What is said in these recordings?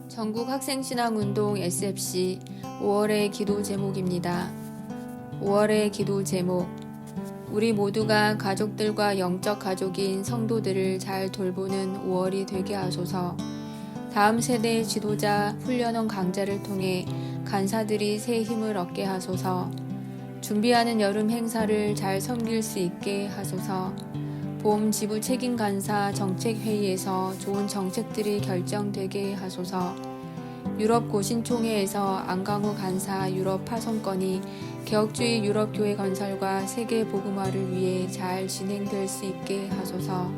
전국 학생신앙운동 SFC 5월의 기도 제목입니다. 5월의 기도 제목. 우리 모두가 가족들과 영적 가족인 성도들을 잘 돌보는 5월이 되게 하소서. 다음 세대의 지도자 훈련원 강자를 통해 간사들이 새 힘을 얻게 하소서. 준비하는 여름 행사를 잘 섬길 수 있게 하소서. 봄 지부 책임 간사 정책회의에서 좋은 정책들이 결정되게 하소서. 유럽 고신총회에서 안강우 간사 유럽 파송건이 개혁주의 유럽 교회 건설과 세계 복음화를 위해 잘 진행될 수 있게 하소서.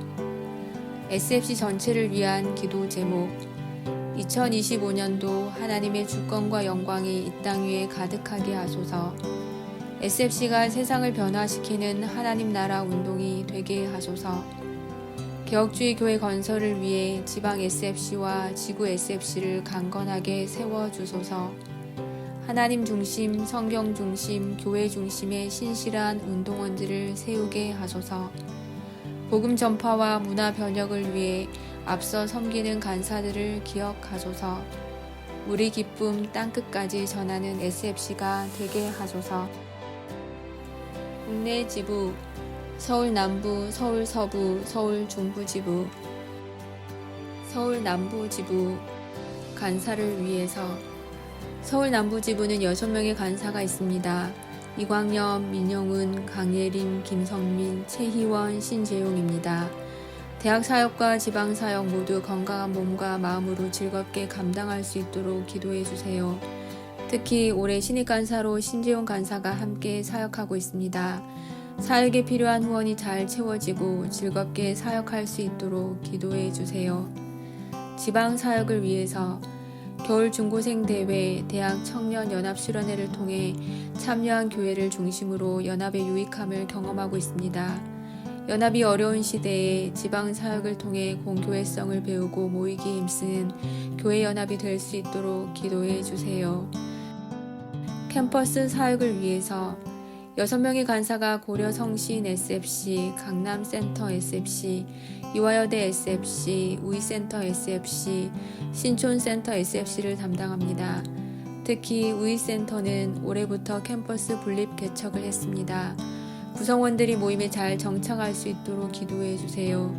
SFC 전체를 위한 기도 제목. 2025년도 하나님의 주권과 영광이 이 땅 위에 가득하게 하소서. SFC가 세상을 변화시키는 하나님 나라 운동이 되게 하소서. 개혁주의 교회 건설을 위해 지방 SFC와 지구 SFC를 강건하게 세워주소서. 하나님 중심, 성경 중심, 교회 중심의 신실한 운동원들을 세우게 하소서. 복음 전파와 문화 변혁을 위해 앞서 섬기는 간사들을 기억하소서. 우리 기쁨 땅끝까지 전하는 SFC가 되게 하소서. 국내 지부, 서울 남부, 서울 서부, 서울 중부 지부, 서울 남부 지부, 간사를 위해서. 서울 남부 지부는 6명의 간사가 있습니다. 이광엽, 민영은, 강예림, 김성민, 최희원, 신재용입니다. 대학 사역과 지방 사역 모두 건강한 몸과 마음으로 즐겁게 감당할 수 있도록 기도해 주세요. 특히 올해 신입 간사로 신재용 간사가 함께 사역하고 있습니다. 사역에 필요한 후원이 잘 채워지고 즐겁게 사역할 수 있도록 기도해 주세요. 지방 사역을 위해서 겨울 중고생 대회, 대학 청년 연합 수련회를 통해 참여한 교회를 중심으로 연합의 유익함을 경험하고 있습니다. 연합이 어려운 시대에 지방 사역을 통해 공교회성을 배우고 모이기에 힘쓰는 교회 연합이 될 수 있도록 기도해 주세요. 캠퍼스 사역을 위해서 6명의 간사가 고려 성신 SFC, 강남센터 SFC, 이화여대 SFC, 우이센터 SFC, 신촌센터 SFC를 담당합니다. 특히 우이센터는 올해부터 캠퍼스 분립 개척을 했습니다. 구성원들이 모임에 잘 정착할 수 있도록 기도해 주세요.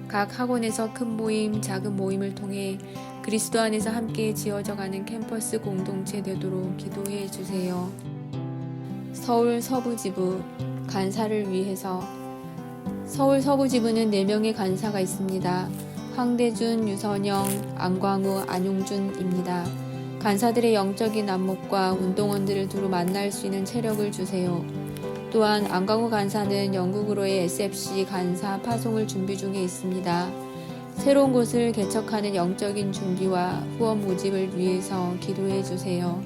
각 학원에서 큰 모임, 작은 모임을 통해 그리스도 안에서 함께 지어져가는 캠퍼스 공동체 되도록 기도해 주세요. 서울 서부지부, 간사를 위해서. 서울 서부지부는 4명의 간사가 있습니다. 황대준, 유선영, 안광우, 안용준입니다. 간사들의 영적인 안목과 운동원들을 두루 만날 수 있는 체력을 주세요. 또한 안광우 간사는 영국으로의 SFC 간사 파송을 준비 중에 있습니다. 새로운 곳을 개척하는 영적인 준비와 후원 모집을 위해서 기도해 주세요.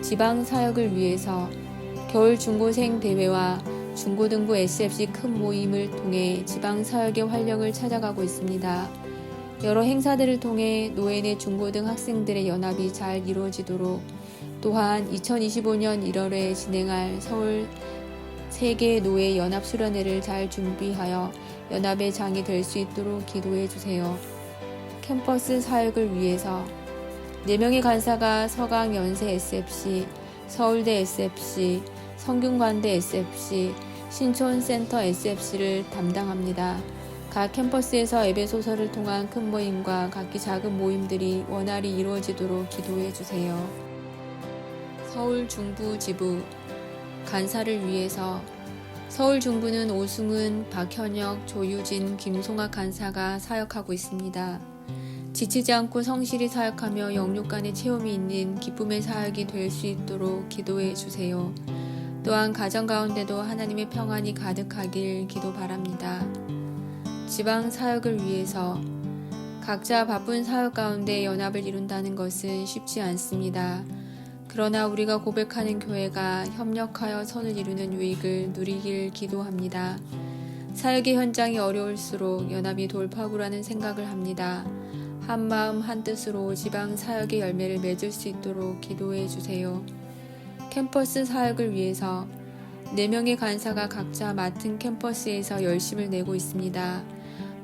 지방 사역을 위해서 겨울 중고생 대회와 중고등부 SFC 큰 모임을 통해 지방 사역의 활력을 찾아가고 있습니다. 여러 행사들을 통해 노인의 중고등 학생들의 연합이 잘 이루어지도록, 또한 2025년 1월에 진행할 서울 세계 노예 연합 수련회를 잘 준비하여 연합의 장이 될 수 있도록 기도해 주세요. 캠퍼스 사역을 위해서 4명의 간사가 서강 연세 SFC, 서울대 SFC, 성균관대 SFC, 신촌센터 SFC를 담당합니다. 각 캠퍼스에서 에베소서를 통한 큰 모임과 각기 작은 모임들이 원활히 이루어지도록 기도해 주세요. 서울 중부 지부, 간사를 위해서. 서울 중부는 오승은, 박현혁, 조유진, 김송학 간사가 사역하고 있습니다. 지치지 않고 성실히 사역하며 영육 간의 체험이 있는 기쁨의 사역이 될 수 있도록 기도해 주세요. 또한 가정 가운데도 하나님의 평안이 가득하길 기도 바랍니다. 지방 사역을 위해서. 각자 바쁜 사역 가운데 연합을 이룬다는 것은 쉽지 않습니다. 그러나 우리가 고백하는 교회가 협력하여 선을 이루는 유익을 누리길 기도합니다. 사역의 현장이 어려울수록 연합이 돌파구라는 생각을 합니다. 한 마음 한 뜻으로 지방 사역의 열매를 맺을 수 있도록 기도해 주세요. 캠퍼스 사역을 위해서 4명의 간사가 각자 맡은 캠퍼스에서 열심을 내고 있습니다.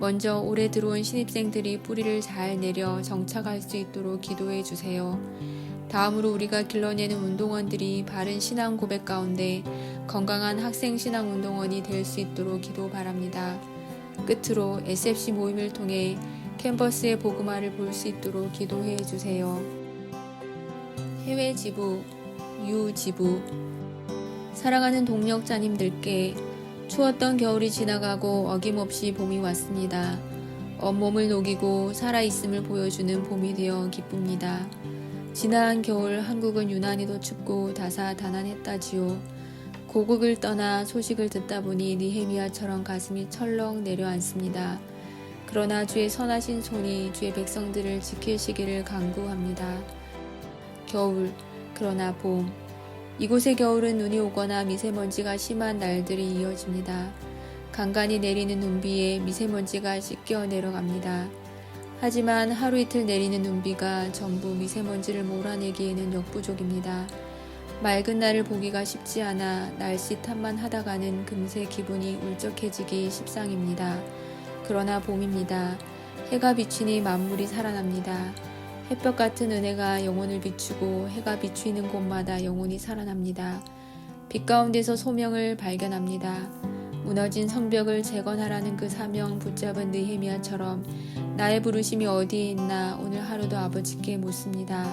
먼저 올해 들어온 신입생들이 뿌리를 잘 내려 정착할 수 있도록 기도해 주세요. 다음으로 우리가 길러내는 운동원들이 바른 신앙 고백 가운데 건강한 학생 신앙 운동원이 될 수 있도록 기도 바랍니다. 끝으로 SFC 모임을 통해 캠퍼스의 복음화를 볼 수 있도록 기도해 주세요. 해외 지부, 유지부. 사랑하는 동력자님들께 추웠던 겨울이 지나가고 어김없이 봄이 왔습니다. 온몸을 녹이고 살아있음을 보여주는 봄이 되어 기쁩니다. 지난 겨울 한국은 유난히도 춥고 다사다난했다지요. 고국을 떠나 소식을 듣다 보니 느헤미야처럼 가슴이 철렁 내려앉습니다. 그러나 주의 선하신 손이 주의 백성들을 지키시기를 간구합니다. 겨울, 그러나 봄. 이곳의 겨울은 눈이 오거나 미세먼지가 심한 날들이 이어집니다. 간간히 내리는 눈비에 미세먼지가 씻겨 내려갑니다. 하지만 하루 이틀 내리는 눈비가 전부 미세먼지를 몰아내기에는 역부족입니다. 맑은 날을 보기가 쉽지 않아 날씨 탓만 하다가는 금세 기분이 울적해지기 십상입니다. 그러나 봄입니다. 해가 비치니 만물이 살아납니다. 햇볕 같은 은혜가 영혼을 비추고 해가 비추이는 곳마다 영혼이 살아납니다. 빛 가운데서 소명을 발견합니다. 무너진 성벽을 재건하라는 그 사명 붙잡은 느헤미야처럼 나의 부르심이 어디에 있나 오늘 하루도 아버지께 묻습니다.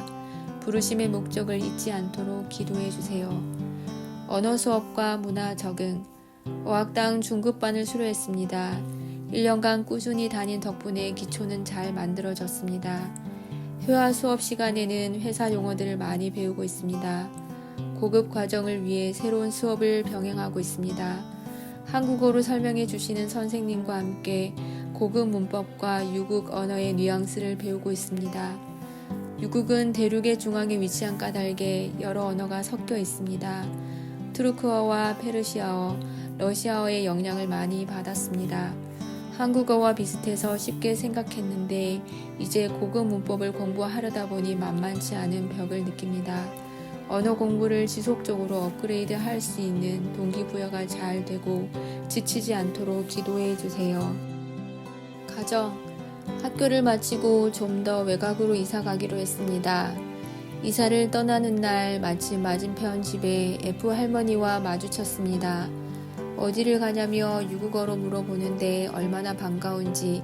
부르심의 목적을 잊지 않도록 기도해 주세요. 언어 수업과 문화 적응. 어학당 중급반을 수료했습니다. 1년간 꾸준히 다닌 덕분에 기초는 잘 만들어졌습니다. 회화 수업 시간에는 회사 용어들을 많이 배우고 있습니다. 고급 과정을 위해 새로운 수업을 병행하고 있습니다. 한국어로 설명해 주시는 선생님과 함께 고급 문법과 유국 언어의 뉘앙스를 배우고 있습니다. 유국은 대륙의 중앙에 위치한 까닭에 여러 언어가 섞여 있습니다. 투르크어와 페르시아어, 러시아어의 영향을 많이 받았습니다. 한국어와 비슷해서 쉽게 생각했는데 이제 고급 문법을 공부하려다 보니 만만치 않은 벽을 느낍니다. 언어 공부를 지속적으로 업그레이드 할 수 있는 동기부여가 잘 되고 지치지 않도록 기도해 주세요. 가정, 학교를 마치고 좀 더 외곽으로 이사 가기로 했습니다. 이사를 떠나는 날 마침 맞은편 집에 F 할머니와 마주쳤습니다. 어디를 가냐며 유국어로 물어보는데 얼마나 반가운지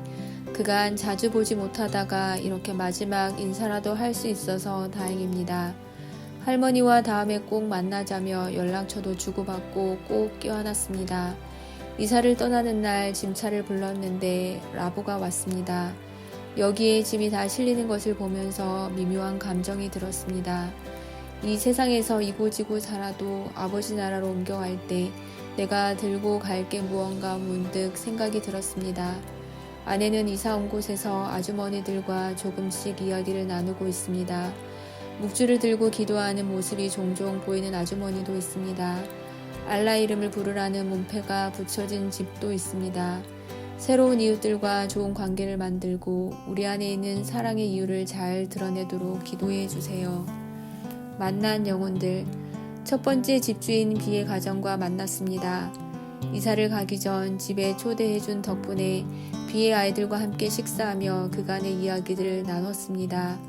그간 자주 보지 못하다가 이렇게 마지막 인사라도 할 수 있어서 다행입니다. 할머니와 다음에 꼭 만나자며 연락처도 주고받고 꼭 껴안았습니다. 이사를 떠나는 날 짐차를 불렀는데 라보가 왔습니다. 여기에 짐이 다 실리는 것을 보면서 미묘한 감정이 들었습니다. 이 세상에서 이고지고 살아도 아버지 나라로 옮겨갈 때 내가 들고 갈 게 무언가 문득 생각이 들었습니다. 아내는 이사 온 곳에서 아주머니들과 조금씩 이야기를 나누고 있습니다. 묵주를 들고 기도하는 모습이 종종 보이는 아주머니도 있습니다. 알라 이름을 부르라는 문패가 붙여진 집도 있습니다. 새로운 이웃들과 좋은 관계를 만들고 우리 안에 있는 사랑의 이유를 잘 드러내도록 기도해 주세요. 만난 영혼들. 첫 번째 집주인 B의 가정과 만났습니다. 이사를 가기 전 집에 초대해준 덕분에 B의 아이들과 함께 식사하며 그간의 이야기들을 나눴습니다.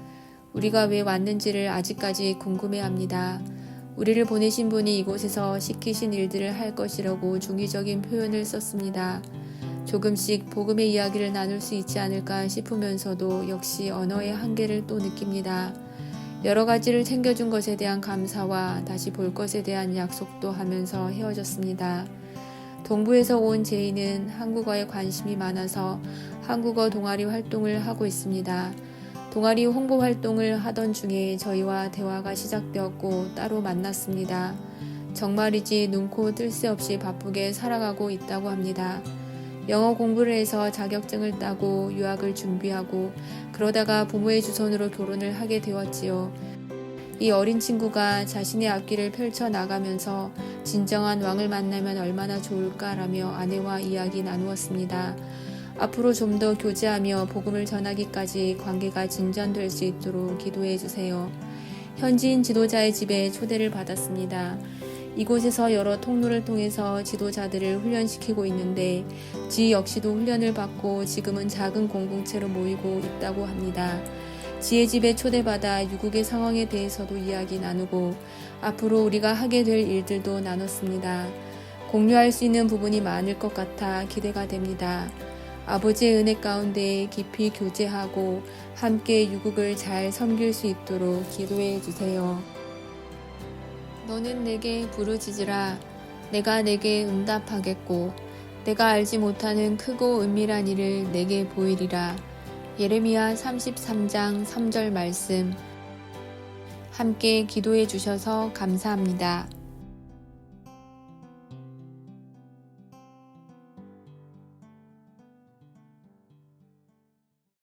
우리가 왜 왔는지를 아직까지 궁금해합니다. 우리를 보내신 분이 이곳에서 시키신 일들을 할 것이라고 중의적인 표현을 썼습니다. 조금씩 복음의 이야기를 나눌 수 있지 않을까 싶으면서도 역시 언어의 한계를 또 느낍니다. 여러 가지를 챙겨준 것에 대한 감사와 다시 볼 것에 대한 약속도 하면서 헤어졌습니다. 동부에서 온 제이는 한국어에 관심이 많아서 한국어 동아리 활동을 하고 있습니다. 동아리 홍보 활동을 하던 중에 저희와 대화가 시작되었고 따로 만났습니다. 정말이지 눈코 뜰 새 없이 바쁘게 살아가고 있다고 합니다. 영어 공부를 해서 자격증을 따고 유학을 준비하고 그러다가 부모의 주선으로 결혼을 하게 되었지요. 이 어린 친구가 자신의 앞길을 펼쳐나가면서 진정한 왕을 만나면 얼마나 좋을까라며 아내와 이야기 나누었습니다. 앞으로 좀 더 교제하며 복음을 전하기까지 관계가 진전될 수 있도록 기도해 주세요. 현지인 지도자의 집에 초대를 받았습니다. 이곳에서 여러 통로를 통해서 지도자들을 훈련시키고 있는데 지 역시도 훈련을 받고 지금은 작은 공동체로 모이고 있다고 합니다. 지의 집에 초대받아 유국의 상황에 대해서도 이야기 나누고 앞으로 우리가 하게 될 일들도 나눴습니다. 공유할 수 있는 부분이 많을 것 같아 기대가 됩니다. 아버지의 은혜 가운데 깊이 교제하고 함께 유국을 잘 섬길 수 있도록 기도해 주세요. 너는 내게 부르짖으라. 내가 내게 응답하겠고 내가 알지 못하는 크고 은밀한 일을 내게 보이리라. 예레미야 33장 3절 말씀. 함께 기도해 주셔서 감사합니다.